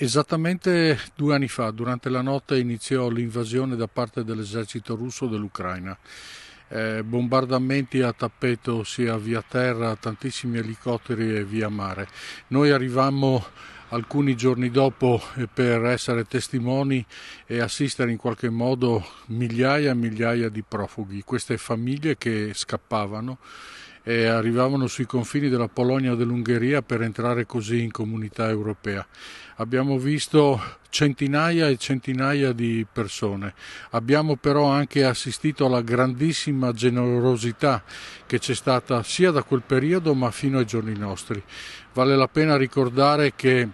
Esattamente 2 anni fa, durante la notte, iniziò l'invasione da parte dell'esercito russo dell'Ucraina. Bombardamenti a tappeto sia via terra, tantissimi elicotteri e via mare. Noi arrivammo alcuni giorni dopo per essere testimoni e assistere in qualche modo migliaia e migliaia di profughi, queste famiglie che scappavano e arrivavano sui confini della Polonia e dell'Ungheria per entrare così in comunità europea. Abbiamo visto centinaia e centinaia di persone, abbiamo però anche assistito alla grandissima generosità che c'è stata sia da quel periodo ma fino ai giorni nostri. Vale la pena ricordare che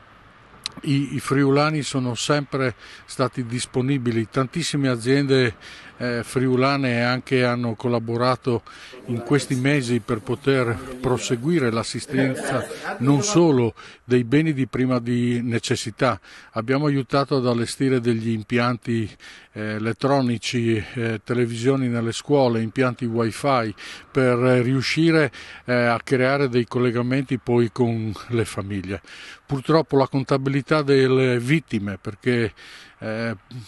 i friulani sono sempre stati disponibili, tantissime aziende friulane anche hanno collaborato in questi mesi per poter proseguire l'assistenza non solo dei beni di prima di necessità, abbiamo aiutato ad allestire degli impianti elettronici, televisioni nelle scuole, impianti wifi per riuscire a creare dei collegamenti poi con le famiglie. Purtroppo la contabilità delle vittime, perché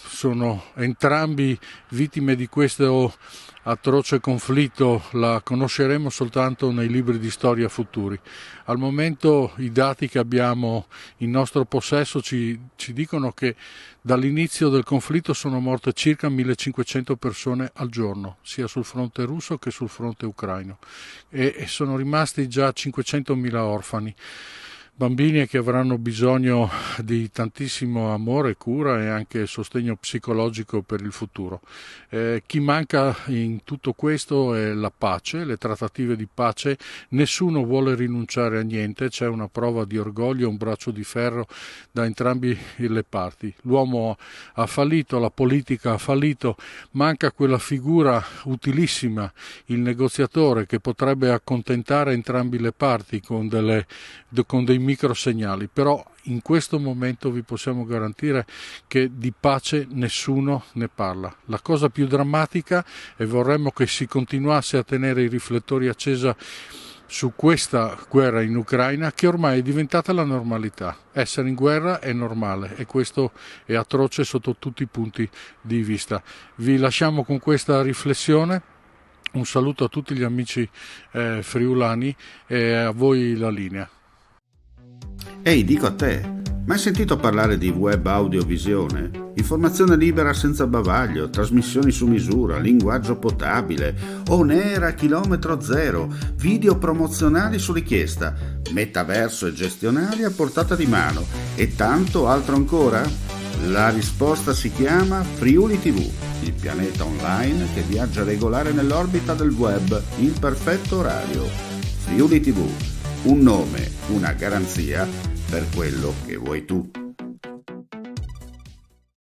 sono entrambi vittime di questo atroce conflitto, la conosceremo soltanto nei libri di storia futuri. Al momento i dati che abbiamo in nostro possesso ci dicono che dall'inizio del conflitto sono morte circa 1500 persone al giorno, sia sul fronte russo che sul fronte ucraino, e sono rimasti già 500.000 orfani. Bambini che avranno bisogno di tantissimo amore, cura e anche sostegno psicologico per il futuro. Chi manca in tutto questo è la pace, le trattative di pace. Nessuno vuole rinunciare a niente, c'è una prova di orgoglio, un braccio di ferro da entrambi le parti. L'uomo ha fallito, la politica ha fallito, manca quella figura utilissima, il negoziatore, che potrebbe accontentare entrambi le parti con dei microsegnali, però in questo momento vi possiamo garantire che di pace nessuno ne parla. La cosa più drammatica, e vorremmo che si continuasse a tenere i riflettori accesa su questa guerra in Ucraina, che ormai è diventata la normalità. Essere in guerra è normale e questo è atroce sotto tutti i punti di vista. Vi lasciamo con questa riflessione. Un saluto a tutti gli amici friulani e a voi la linea. Ehi, dico a te, mai sentito parlare di web audiovisione? Informazione libera senza bavaglio, trasmissioni su misura, linguaggio potabile, on air a chilometro zero, video promozionali su richiesta, metaverso e gestionali a portata di mano e tanto altro ancora? La risposta si chiama Friuli TV, il pianeta online che viaggia regolare nell'orbita del web in perfetto orario. Friuli TV, un nome, una garanzia per quello che vuoi tu.